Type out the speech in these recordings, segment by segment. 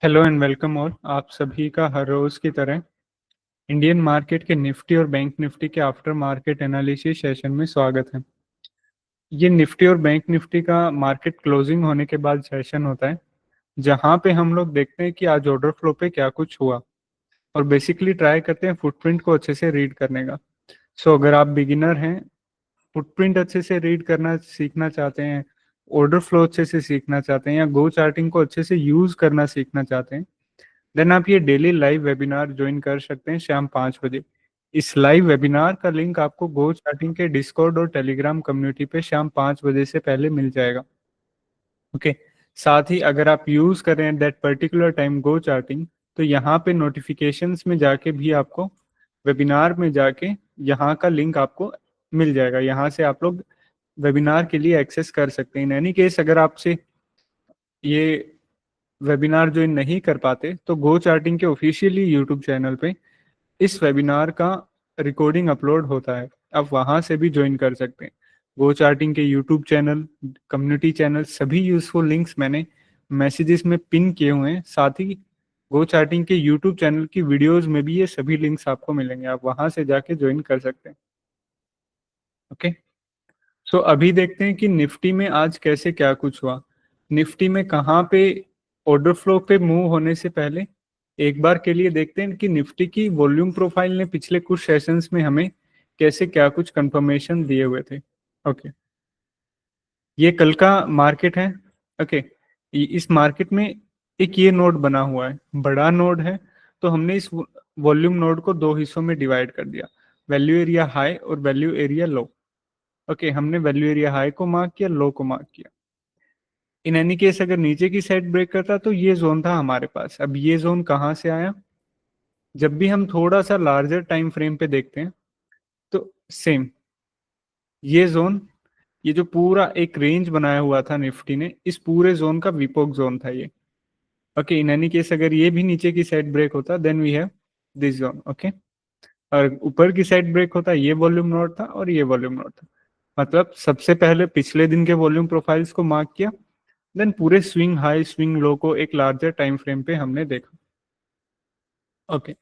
Hello and welcome all. आप सभी का हर रोज की तरह इंडियन मार्केट के निफ्टी और बैंक निफ्टी के आफ्टर मार्केट एनालिसिस सेशन में स्वागत है। ये निफ्टी और बैंक निफ्टी का मार्केट क्लोजिंग होने के बाद सेशन होता है, जहां पे हम लोग देखते हैं कि आज ऑर्डर फ्लो पे क्या कुछ हुआ और बेसिकली ट्राई करते हैं फुटप्रिंट को अच्छे से रीड करने का। अगर आप बिगिनर हैं, फुटप्रिंट अच्छे से रीड करना सीखना चाहते हैं, ऑर्डर फ्लो अच्छे से सीखना चाहते हैं या गो चार्टिंग को अच्छे से यूज करना सीखना चाहते हैं, देन आप ये डेली लाइव वेबिनार ज्वाइन कर सकते हैं शाम 5 बजे। इस लाइव वेबिनार का लिंक आपको गो चार्टिंग के डिस्कॉर्ड और टेलीग्राम कम्युनिटी पे शाम 5 बजे से पहले मिल जाएगा। ओके। साथ ही अगर आप यूज कर रहे हैं that particular time go charting, तो यहाँ पे नोटिफिकेशंस में जाके भी आपको वेबिनार में जाके यहाँ का लिंक आपको मिल जाएगा। यहाँ से आप लोग वेबिनार के लिए एक्सेस कर सकते हैं। इन एनी केस अगर आपसे ये वेबिनार ज्वाइन नहीं कर पाते तो गो चार्टिंग के ऑफिशियली यूट्यूब चैनल पे इस वेबिनार का रिकॉर्डिंग अपलोड होता है, आप वहां से भी ज्वाइन कर सकते हैं। गो चार्टिंग के यूट्यूब चैनल, कम्युनिटी चैनल, सभी यूजफुल लिंक्स मैंने मैसेजेस में पिन किए हुए हैं। साथ ही गो चार्टिंग के यूट्यूब चैनल की वीडियोस में भी ये सभी लिंक्स आपको मिलेंगे, आप वहां से जाके ज्वाइन कर सकते हैं। ओके। अभी देखते हैं कि निफ्टी में आज कैसे क्या कुछ हुआ। निफ्टी में कहाँ पे ऑर्डर फ्लो पे मूव होने से पहले एक बार के लिए देखते हैं कि निफ्टी की वॉल्यूम प्रोफाइल ने पिछले कुछ सेशंस में हमें कैसे क्या कुछ कंफर्मेशन दिए हुए थे। ओके। ये कल का मार्केट है। ओके। इस मार्केट में एक ये नोड बना हुआ है, बड़ा नोड है। तो हमने इस वॉल्यूम नोड को दो हिस्सों में डिवाइड कर दिया, वैल्यू एरिया हाई और वैल्यू एरिया लो। ओके, हमने वैल्यू एरिया हाई को मार्क किया, लो को मार्क किया। इन एनी केस अगर नीचे की साइड ब्रेक करता तो ये जोन था हमारे पास। अब ये जोन कहाँ से आया? जब भी हम थोड़ा सा लार्जर टाइम फ्रेम पे देखते हैं तो सेम ये जोन, ये जो पूरा एक रेंज बनाया हुआ था निफ्टी ने, इस पूरे जोन का विपोक जोन था ये। ओके, इन एनी केस अगर ये भी नीचे की साइड ब्रेक होता then we have this zone. Okay, और ऊपर की साइड ब्रेक होता, ये वॉल्यूम नोड था और ये वॉल्यूम नोड था। मतलब सबसे पहले पिछले दिन के वॉल्यूम प्रोफाइल्स को मार्क किया, देन पूरे स्विंग हाई स्विंग लो को एक लार्जर टाइम फ्रेम पे हमने देखा। ओके,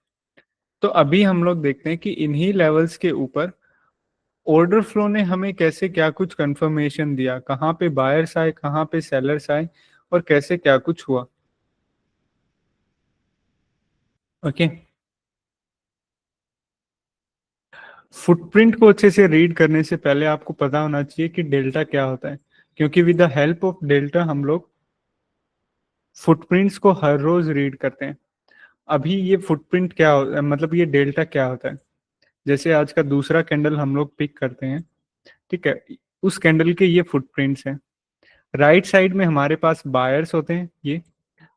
तो अभी हम लोग देखते हैं कि इन्हीं लेवल्स के ऊपर ऑर्डर फ्लो ने हमें कैसे क्या कुछ कंफर्मेशन दिया, कहाँ पे बायर्स आए, कहाँ पे सेलर्स आए और कैसे क्या कुछ हुआ। ओके, फुटप्रिंट को अच्छे से रीड करने से पहले आपको पता होना चाहिए कि डेल्टा क्या होता है, क्योंकि with the help of delta हम लोग फुटप्रिंट्स को हर रोज रीड करते हैं। अभी ये फुटप्रिंट क्या मतलब ये डेल्टा क्या होता है? जैसे आज का दूसरा कैंडल हम लोग पिक करते हैं, ठीक है, उस कैंडल के ये फुटप्रिंट्स हैं। राइट साइड में हमारे पास बायर्स होते हैं ये,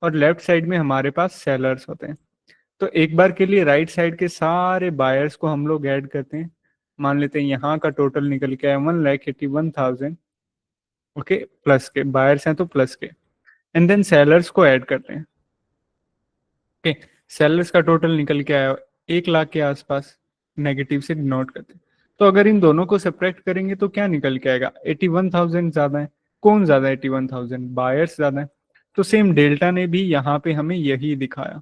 और लेफ्ट साइड में हमारे पास सेलर्स होते हैं। तो एक बार के लिए राइट साइड के सारे बायर्स को हम लोग ऐड करते हैं। मान लेते हैं यहाँ का टोटल निकल के आया 1,81,000। ओके, प्लस के बायर्स हैं तो प्लस के, एंड देन सेलर्स को ऐड करते हैं। ओके, सेलर्स का टोटल निकल के आया 1 लाख के आसपास, नेगेटिव से डिनोट करते हैं। तो अगर इन दोनों को सब्ट्रैक्ट करेंगे तो क्या निकल के आएगा? 81,000 ज्यादा है। कौन ज्यादा है? 81,000, बायर्स ज्यादा है। तो सेम डेल्टा ने भी यहाँ पे हमें यही दिखाया।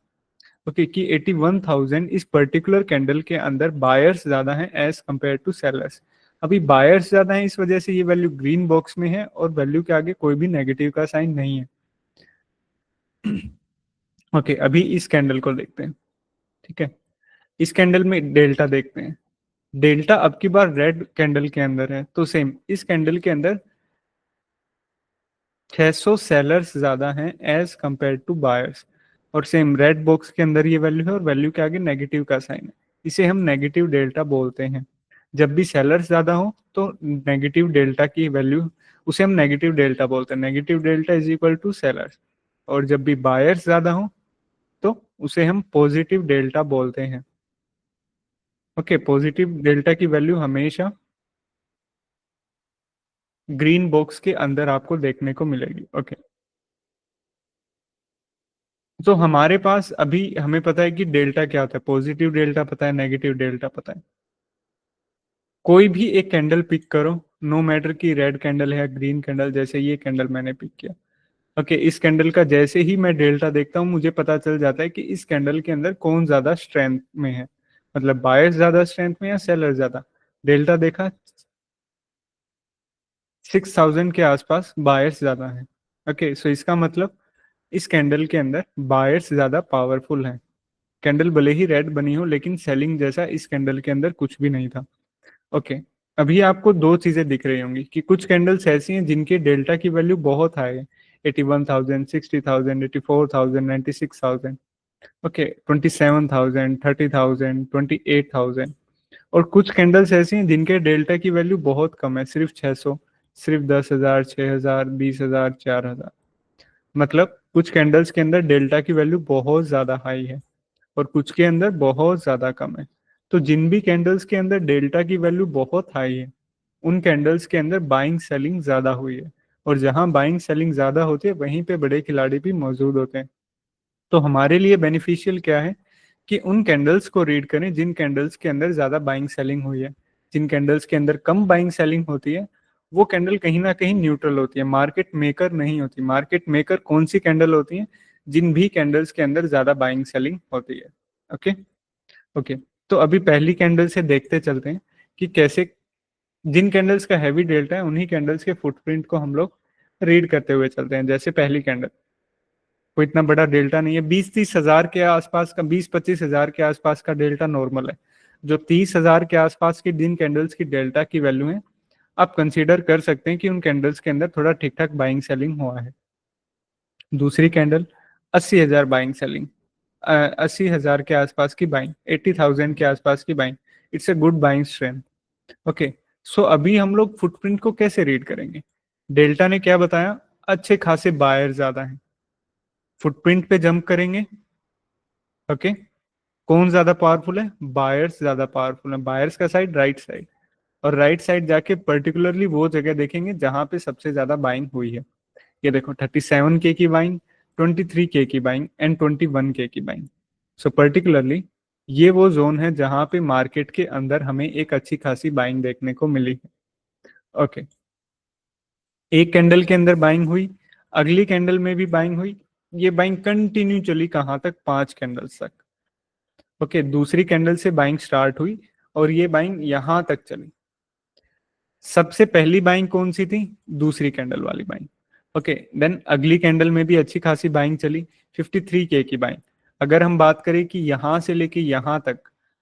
ओके, कि 81,000 इस पर्टिकुलर कैंडल के अंदर बायर्स ज्यादा हैं एज कंपेयर टू सेलर्स। अभी बायर्स ज्यादा हैं, इस वजह से ये वैल्यू ग्रीन बॉक्स में है और वैल्यू के आगे कोई भी नेगेटिव का साइन नहीं है। ओके, अभी इस कैंडल को देखते हैं। ठीक है, इस कैंडल में डेल्टा देखते हैं। डेल्टा अब की बार रेड कैंडल के अंदर है, तो सेम इस कैंडल के अंदर 600 सेलर्स ज्यादा हैं एज कंपेयर टू बायर्स, और सेम रेड बॉक्स के अंदर ये वैल्यू है और वैल्यू के आगे नेगेटिव का साइन है। इसे हम नेगेटिव डेल्टा बोलते हैं। जब भी सेलर्स ज्यादा हो तो नेगेटिव डेल्टा की वैल्यू, उसे हम नेगेटिव डेल्टा बोलते हैं। Negative delta is equal to sellers. और जब भी बायर्स ज्यादा हो तो उसे हम पॉजिटिव डेल्टा बोलते हैं। ओके, पॉजिटिव डेल्टा की वैल्यू हमेशा ग्रीन बॉक्स के अंदर आपको देखने को मिलेगी। ओके, तो हमारे पास अभी हमें पता है कि डेल्टा क्या होता है, पॉजिटिव डेल्टा पता है, नेगेटिव डेल्टा पता है। कोई भी एक कैंडल पिक करो, नो मैटर कि रेड कैंडल है या ग्रीन कैंडल, जैसे ये कैंडल मैंने पिक किया, ओके, इस कैंडल का जैसे ही मैं डेल्टा देखता हूँ मुझे पता चल जाता है कि इस कैंडल के अंदर कौन ज्यादा स्ट्रेंथ में है, मतलब बायर्स ज्यादा स्ट्रेंथ में या सेलर ज्यादा। डेल्टा देखा 6000 के आसपास बायर्स ज्यादा है। ओके, सो इसका मतलब इस कैंडल के अंदर बायर्स ज्यादा पावरफुल हैं। कैंडल भले ही रेड बनी हो लेकिन सेलिंग जैसा इस कैंडल के अंदर कुछ भी नहीं था। ओके, अभी आपको दो चीजें दिख रही होंगी कि कुछ कैंडल्स ऐसी हैं जिनके डेल्टा की वैल्यू बहुत हाई है, 81,000, 60,000, 84,000, 96,000। ओके, 27,000, 30,000, 28,000। और कुछ कैंडल्स ऐसी हैं जिनके डेल्टा की वैल्यू बहुत कम है, सिर्फ 600, सिर्फ 10,000, 6,000, 20,000, 4,000। मतलब कुछ कैंडल्स के अंदर डेल्टा की वैल्यू बहुत ज्यादा हाई है और कुछ के अंदर बहुत ज्यादा कम है। तो जिन भी कैंडल्स के अंदर डेल्टा की वैल्यू बहुत हाई है उन कैंडल्स के अंदर बाइंग सेलिंग ज्यादा हुई है, और जहां बाइंग सेलिंग ज्यादा होती है वहीं पे बड़े खिलाड़ी भी मौजूद होते हैं। तो हमारे लिए बेनिफिशियल क्या है कि उन कैंडल्स को रीड करें जिन कैंडल्स के अंदर ज्यादा बाइंग सेलिंग हुई है। जिन कैंडल्स के अंदर कम बाइंग सेलिंग होती है वो कैंडल कहीं ना कहीं न्यूट्रल होती है, मार्केट मेकर नहीं होती। मार्केट मेकर कौन सी कैंडल होती है? जिन भी कैंडल्स के अंदर ज्यादा बाइंग सेलिंग होती है। ओके। ओके, तो अभी पहली कैंडल से देखते चलते हैं कि कैसे जिन कैंडल्स का हैवी डेल्टा है उन्हीं कैंडल्स के फुटप्रिंट को हम लोग रीड करते हुए चलते हैं। जैसे पहली कैंडल, कोई इतना बड़ा डेल्टा नहीं है, 20-30 हजार के आसपास का, 20-25 हजार के आसपास का डेल्टा नॉर्मल है। जो 30,000 के आसपास की जिन कैंडल्स की डेल्टा की वैल्यू है आप कंसीडर कर सकते हैं कि उन कैंडल्स के अंदर थोड़ा ठीक ठाक बाइंग सेलिंग हुआ है। दूसरी कैंडल 80,000 बाइंग सेलिंग, 80,000 के आसपास की बाइंग, 80,000 के आसपास की buying, it's a good buying strength. Okay, so अभी हम लोग फुटप्रिंट को कैसे रीड करेंगे? डेल्टा ने क्या बताया? अच्छे खासे बायर ज्यादा हैं। फुटप्रिंट पे जंप करेंगे। ओके, कौन ज्यादा पावरफुल है? बायर्स ज्यादा पावरफुल है। बायर्स का साइड राइट साइड, और राइट साइड जाके पर्टिकुलरली वो जगह देखेंगे जहां पे सबसे ज्यादा बाइंग हुई है। ये देखो 37K की बाइंग, 23K की बाइंग एंड 21K की बाइंग। सो पर्टिकुलरली ये वो जोन है जहां पे मार्केट के अंदर हमें एक अच्छी खासी बाइंग देखने को मिली है। ओके, एक कैंडल के अंदर बाइंग हुई, अगली कैंडल में भी बाइंग हुई। ये बाइंग कंटिन्यू चली कहां तक? 5 कैंडल्स तक। ओके, दूसरी कैंडल से बाइंग स्टार्ट हुई और ये बाइंग यहां तक चली। सबसे पहली बाइंग कौन सी थी? दूसरी कैंडल वाली बाइंग। ओके, देन अगली कैंडल में भी अच्छी खासी बाइंग चली, 53K की बाइंग। अगर हम बात करें कि यहां से लेके यहां तक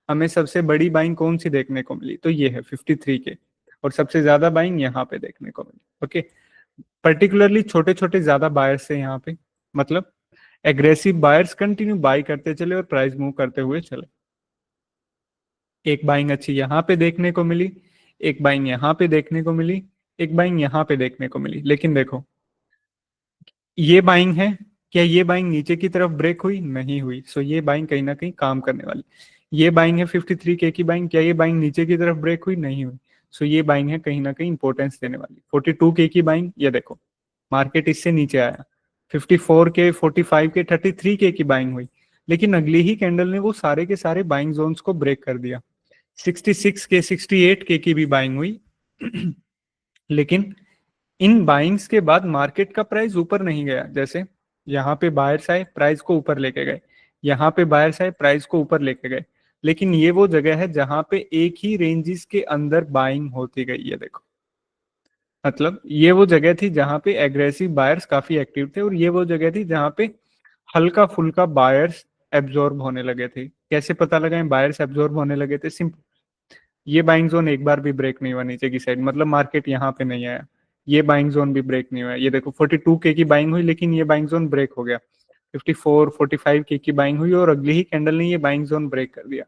हमें सबसे बड़ी बाइंग कौन सी देखने को मिली, तो ये है 53K। और सबसे ज्यादा बाइंग यहाँ पे देखने को मिली। ओके, पर्टिकुलरली छोटे छोटे ज्यादा बायर्स है यहाँ पे, मतलब एग्रेसिव बायर्स कंटिन्यू बाई करते चले और प्राइस मूव करते हुए चले। एक बाइंग अच्छी यहाँ पे देखने को मिली, एक बाइंग यहाँ पे देखने को मिली, एक बाइंग यहाँ पे देखने को मिली। लेकिन देखो ये बाइंग है, क्या ये बाइंग नीचे की तरफ ब्रेक हुई? नहीं हुई। सो ये बाइंग कहीं ना कहीं काम करने वाली। ये बाइंग है 53K की बाइंग, क्या ये बाइंग नीचे की तरफ ब्रेक हुई? नहीं हुई। सो ये बाइंग है कहीं ना कहीं इंपॉर्टेंस देने वाली। 42K की बाइंग, ये देखो मार्केट इससे नीचे आया, 54K, 45K, 33K की बाइंग हुई, लेकिन अगली ही कैंडल ने वो सारे के सारे बाइंग जोन्स को ब्रेक कर दिया। 66K, 68K की भी बाइंग हुई लेकिन इन बाइंग्स के बाद मार्केट का प्राइस ऊपर नहीं गया। जैसे यहाँ पे बायर्स आए, प्राइस को ऊपर लेके गए, यहाँ पे बायर्स आए, प्राइस को ऊपर लेके गए, लेकिन ये वो जगह है जहां पे एक ही रेंजेस के अंदर बाइंग होती गई है। देखो मतलब ये वो जगह थी जहां पे एग्रेसिव बायर्स काफी एक्टिव थे, और ये वो जगह थी जहां पे हल्का फुल्का बायर्स एब्जॉर्ब होने लगे थे। कैसे पता लगाएं बायर्स एब्जॉर्ब होने लगे थे? सिंपल, ये बाइंग जोन एक बार भी ब्रेक नहीं हुआ नीचे की साइड, मतलब मार्केट यहाँ पे नहीं आया। ये बाइंग जोन भी ब्रेक नहीं हुआ। ये देखो 42K की बाइंग हुई लेकिन ये बाइंग जोन ब्रेक हो गया। 54, 45K की बाइंग हुई और अगली ही कैंडल ने ये बाइंग जोन ब्रेक कर दिया।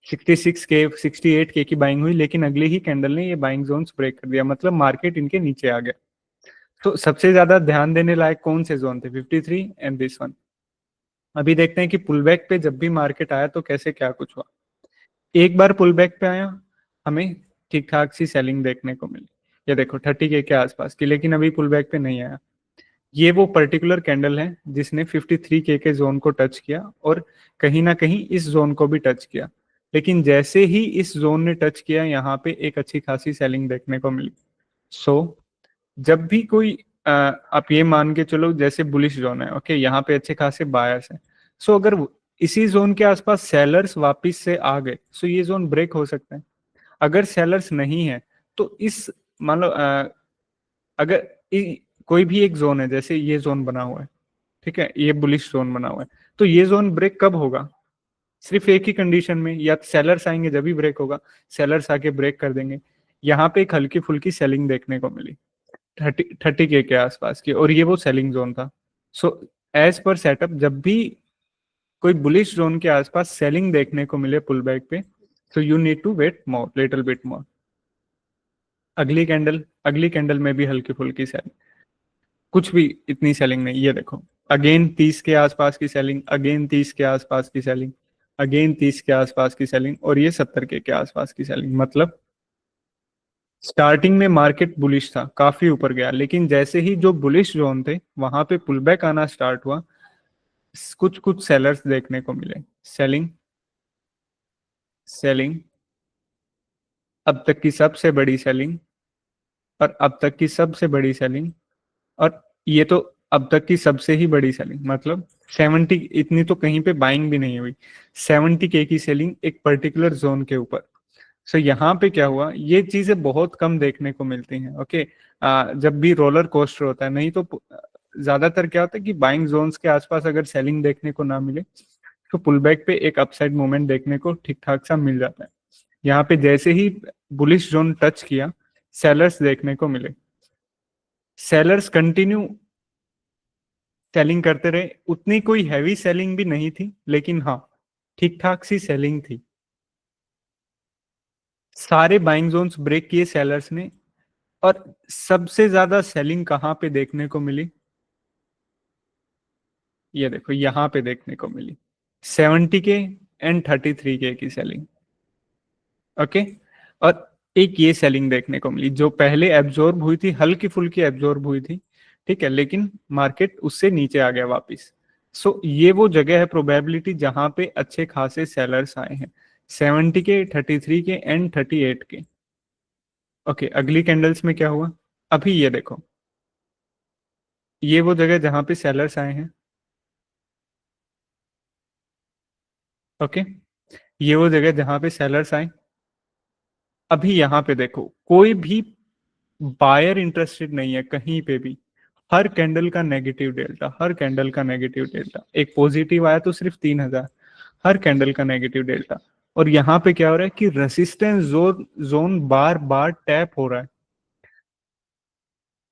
66K, 68K की बाइंग हुई लेकिन अगली ही कैंडल ने ये बाइंग जोन ब्रेक कर दिया, मतलब मार्केट इनके नीचे आ गया। तो सबसे ज्यादा ध्यान देने लायक कौन से जोन थे? 53 एंड दिस वन। अभी देखते हैं कि पुल बैक पे जब भी मार्केट आया तो कैसे क्या कुछ हुआ। एक बार पुल बैक पे आया, हमें ठीक ठाक सी सेलिंग देखने को मिली, ये देखो 30K के आसपास की, लेकिन अभी पुल बैक पे नहीं आया। ये वो पर्टिकुलर कैंडल है जिसने 53K के जोन को टच किया और कहीं ना कहीं इस जोन को भी टच किया, लेकिन जैसे ही इस जोन ने टच किया यहाँ पे एक अच्छी खासी सेलिंग देखने को मिली। सो जब भी कोई आप ये मान के चलो जैसे बुलिश जोन है, ओके, यहाँ पे अच्छे खासे बायर्स हैं। सो अगर इसी जोन के आसपास सेलर्स वापस से आ गए, सो ये जोन ब्रेक हो सकता है। अगर सेलर्स नहीं है तो इस, मान लो अगर कोई भी एक जोन है, जैसे ये जोन बना हुआ है, ठीक है, ये बुलिश जोन बना हुआ है, तो ये जोन ब्रेक कब होगा? सिर्फ एक ही कंडीशन में, या सेलर्स आएंगे जब भी ब्रेक होगा, सेलर्स आके ब्रेक कर देंगे। यहाँ पे एक हल्की फुल्की सेलिंग देखने को मिली 30 के आसपास की, और ये वो सेलिंग जोन था। सो एज पर सेटअप, जब भी कोई बुलिश जोन के आसपास सेलिंग देखने को मिले पुल बैक पे, so you need to wait more, little bit more. अगली कैंडल में भी हल्की फुल्की सेलिंग, कुछ भी इतनी सेलिंग नहीं। ये देखो, अगेन 30 के आसपास की सेलिंग, अगेन 30 के आसपास की सेलिंग, अगेन 30 के आसपास की सेलिंग, और ये 70 के आसपास की सेलिंग। मतलब स्टार्टिंग में मार्केट बुलिश था, काफी ऊपर गया, लेकिन जैसे ही जो बुलिश जोन थे वहां पे पुल बैक आना स्टार्ट हुआ, कुछ कुछ सेलर्स देखने को मिले, सेलिंग, सेलिंग, अब तक की सबसे बड़ी सेलिंग, और अब तक की सबसे बड़ी सेलिंग, और ये तो अब तक की सबसे ही बड़ी सेलिंग। मतलब 70, इतनी तो कहीं पे बाइंग भी नहीं हुई, 70 की सेलिंग एक पर्टिकुलर जोन के ऊपर। सो यहाँ पे क्या हुआ, ये चीजें बहुत कम देखने को मिलती हैं, ओके। जब भी रोलर कोस्टर होता है, नहीं तो ज्यादातर क्या होता है कि बाइंग जोन्स के आसपास अगर सेलिंग देखने को ना मिले, तो पुल बैक पे एक अपसाइड मूवमेंट देखने को ठीक ठाक सा मिल जाता है। यहाँ पे जैसे ही बुलिश जोन टच किया, सेलर्स देखने को मिले, सेलर्स कंटिन्यू सेलिंग करते रहे। उतनी कोई हैवी सेलिंग भी नहीं थी, लेकिन हाँ, ठीक ठाक सी सेलिंग थी। सारे बाइंग जोन्स ब्रेक किए सेलर्स ने, और सबसे ज्यादा सेलिंग कहां पे देखने को मिली? ये देखो, यहां पे देखने को मिली 70 एंड 33 की सेलिंग, ओके। और एक ये सेलिंग देखने को मिली जो पहले एब्जॉर्ब हुई थी, हल्की फुल्की एब्जॉर्ब हुई थी, ठीक है, लेकिन मार्केट उससे नीचे आ गया वापस। सो ये वो जगह है प्रोबेबिलिटी जहां पे अच्छे खासे सेलर्स आए हैं, 70 33 एंड 38 ओके। अगली कैंडल्स में क्या हुआ, अभी ये देखो, ये वो जगह जहां पे सेलर्स आए हैं, ओके, ये वो जगह जहां पे सेलर्स आए। अभी यहाँ पे देखो, कोई भी बायर इंटरेस्टेड नहीं है कहीं पे भी। हर कैंडल का नेगेटिव डेल्टा, हर कैंडल का नेगेटिव डेल्टा, एक पॉजिटिव आया तो सिर्फ 3000, हर कैंडल का नेगेटिव डेल्टा। और यहाँ पे क्या हो रहा है कि रेसिस्टेंस जोन बार बार टैप हो रहा है।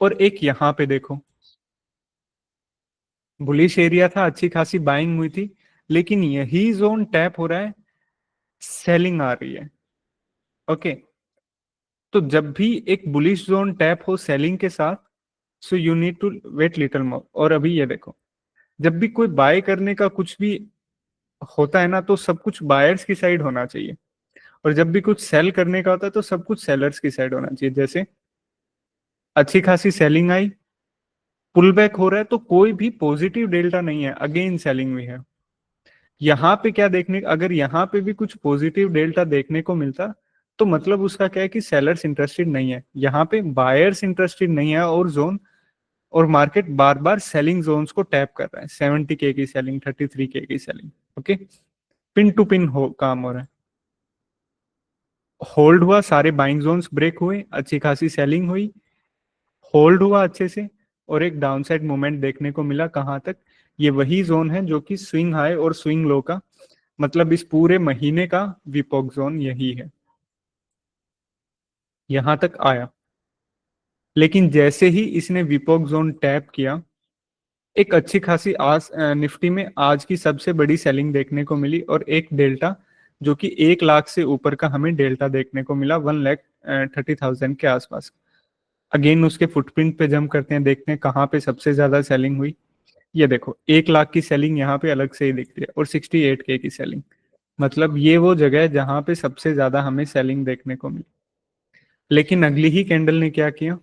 और एक यहाँ पे देखो, बुलिश एरिया था, अच्छी खासी बाइंग हुई थी, लेकिन यही जोन टैप हो रहा है, सेलिंग आ रही है, ओके। तो जब भी एक बुलिश जोन टैप हो सेलिंग के साथ, so you need to wait little more. और अभी ये देखो, जब भी कोई बाय करने का कुछ भी होता है ना, तो सब कुछ बायर्स की साइड होना चाहिए, और जब भी कुछ सेल करने का होता है तो सब कुछ सेलर्स की साइड होना चाहिए। जैसे अच्छी खासी सेलिंग आई, पुल बैक हो रहा है, तो कोई भी पॉजिटिव डेल्टा नहीं है, अगेन सेलिंग भी है। यहाँ पे क्या देखने, अगर यहाँ पे भी कुछ पॉजिटिव डेल्टा देखने को मिलता, तो मतलब उसका क्या है कि सेलर्स इंटरेस्टेड नहीं है, यहाँ पे बायर्स इंटरेस्टेड नहीं है, और जोन और मार्केट बार बार सेलिंग जोन्स को टैप कर रहा है, 70 की सेलिंग, 33 की selling, okay. Pin to pin हो काम हो रहा है, होल्ड हुआ, सारे बाइंग जोन्स ब्रेक हुए, अच्छी खासी सेलिंग हुई, होल्ड हुआ अच्छे से, और एक डाउनसाइड मूवमेंट देखने को मिला कहां तक? ये वही जोन है जो कि स्विंग हाई और स्विंग लो का, मतलब इस पूरे महीने का विपोक जोन यही है, यहां तक आया। लेकिन जैसे ही इसने विपोक जोन टैप किया, एक अच्छी खासी आज निफ्टी में आज की सबसे बड़ी सेलिंग देखने को मिली, और एक डेल्टा जो कि 1 लाख से ऊपर का हमें डेल्टा देखने को मिला, 1,30,000 के आसपास। अगेन उसके फुटप्रिंट पे जम करते हैं, देखते हैं कहाँ पे सबसे ज्यादा सेलिंग हुई। ये देखो, 1 लाख की सेलिंग यहाँ पे अलग से ही दिख रही है, और 68 की सेलिंग, मतलब ये वो जगह है जहां पे सबसे ज्यादा हमें सेलिंग देखने को मिली। लेकिन अगली ही कैंडल ने क्या किया,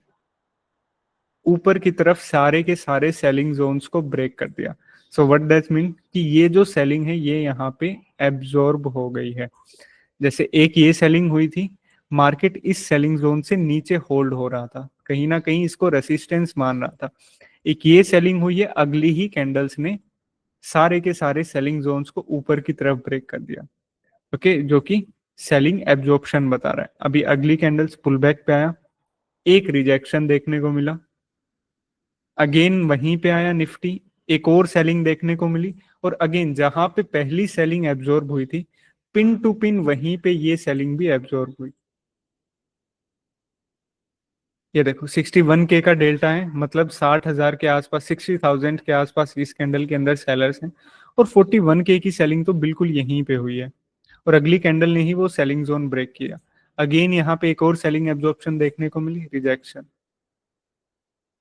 ऊपर की तरफ सारे के सारे सेलिंग जोन्स को ब्रेक कर दिया। सो व्हाट दैट मीन कि ये जो सेलिंग है ये यहाँ पे एब्जॉर्ब हो गई है। जैसे एक ये सेलिंग हुई थी, मार्केट इस सेलिंग जोन से नीचे होल्ड हो रहा था, कहीं ना कहीं इसको रेसिस्टेंस मान रहा था। एक ये सेलिंग हुई है, अगली ही कैंडल्स ने सारे के सारे सेलिंग जोन्स को ऊपर की तरफ ब्रेक कर दिया। ओके, जो कि सेलिंग एब्जॉर्प्शन बता रहा है। अभी अगली कैंडल्स पुल बैक पे आया, एक रिजेक्शन देखने को मिला, अगेन वहीं पे आया निफ्टी, एक और सेलिंग देखने को मिली, और अगेन जहां पे पहली सेलिंग एब्जॉर्ब हुई थी, पिन टू पिन वहीं पे ये सेलिंग भी एब्जॉर्ब हुई। ये देखो 61K का डेल्टा है, मतलब 60,000 के आसपास, 60,000 के आसपास इस कैंडल के अंदर सेलर्स हैं, और 41K की सेलिंग तो बिल्कुल यहीं पे हुई है, और अगली कैंडल ने ही वो सेलिंग जोन ब्रेक किया। अगेन यहाँ पे एक और सेलिंग एब्जॉर्प्शन देखने को मिली, रिजेक्शन,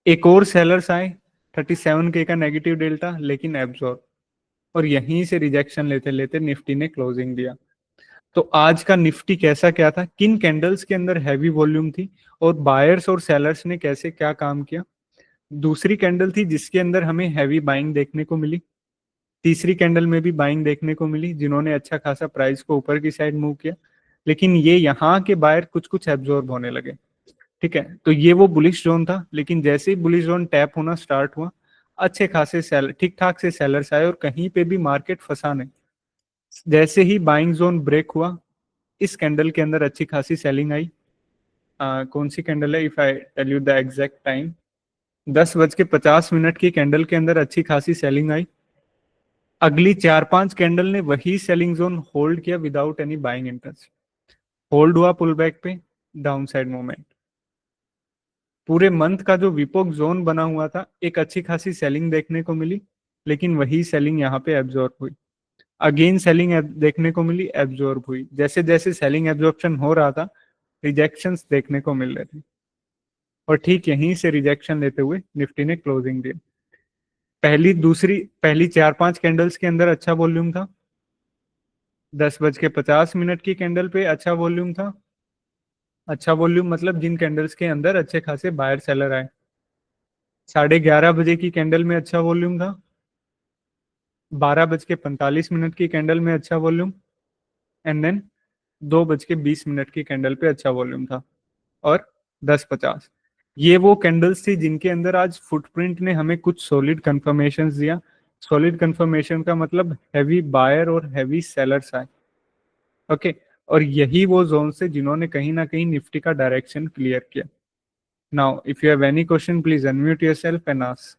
एक और सेलर्स आए, 37K का नेगेटिव डेल्टा, लेकिन एब्जॉर्ब, और यहीं से रिजेक्शन लेते लेते निफ्टी ने क्लोजिंग दिया। तो आज का निफ्टी कैसा क्या था, किन कैंडल्स के अंदर हैवी वॉल्यूम थी, और बायर्स और सेलर्स ने कैसे क्या काम किया। दूसरी कैंडल थी जिसके अंदर हमें हैवी बाइंग देखने को मिली, तीसरी कैंडल में भी बाइंग देखने को मिली, जिन्होंने अच्छा खासा प्राइस को ऊपर की साइड मूव किया, लेकिन ये यहाँ के बायर कुछ कुछ एब्जॉर्ब होने लगे। ठीक है, तो ये वो बुलिश जोन था, लेकिन जैसे ही बुलिश जोन टैप होना स्टार्ट हुआ, अच्छे खासे सेल ठीक ठाक से सेलर्स आए, और कहीं पे भी मार्केट फंसा नहीं। जैसे ही बाइंग जोन ब्रेक हुआ, इस कैंडल के अंदर अच्छी खासी सेलिंग आई। कौन सी कैंडल है, if I tell you the exact time, 10:50 की कैंडल के अंदर अच्छी खासी सेलिंग आई। अगली 4-5 कैंडल ने वही सेलिंग जोन होल्ड किया without any buying interest, hold हुआ पुल बैक पे, डाउन साइड मूवमेंट। पूरे मंथ का जो विपोक जोन बना हुआ था, एक अच्छी खासी सेलिंग देखने को मिली, लेकिन वही सेलिंग यहाँ पे एब्जॉर्ब हुई। अगेन सेलिंग देखने को मिली, एब्जॉर्ब हुई। जैसे जैसे सेलिंग एब्जॉर्प्शन हो रहा था, रिजेक्शंस देखने को मिल रहे थे, और ठीक यहीं से रिजेक्शन लेते हुए निफ्टी ने क्लोजिंग दिया। पहली 4-5 कैंडल्स के अंदर अच्छा वॉल्यूम था, 10:50 की कैंडल पे अच्छा वॉल्यूम था। अच्छा वॉल्यूम मतलब जिन कैंडल्स के अंदर अच्छे खासे बायर सेलर आए। 11:30 की कैंडल में अच्छा वॉल्यूम था, 12:45 की कैंडल में अच्छा वॉल्यूम, एंड देन 2:20 की कैंडल पे अच्छा वॉल्यूम था, और 10:50, ये वो कैंडल्स थी जिनके अंदर आज फुटप्रिंट ने हमें कुछ सॉलिड कंफर्मेशन दिया। सॉलिड कंफर्मेशन का मतलब हैवी बायर और हैवी सेलर्स आए। ओके, और यही वो जोन से जिन्होंने कहीं ना कहीं निफ्टी का डायरेक्शन क्लियर किया। Now if you have any question, please unmute yourself and ask.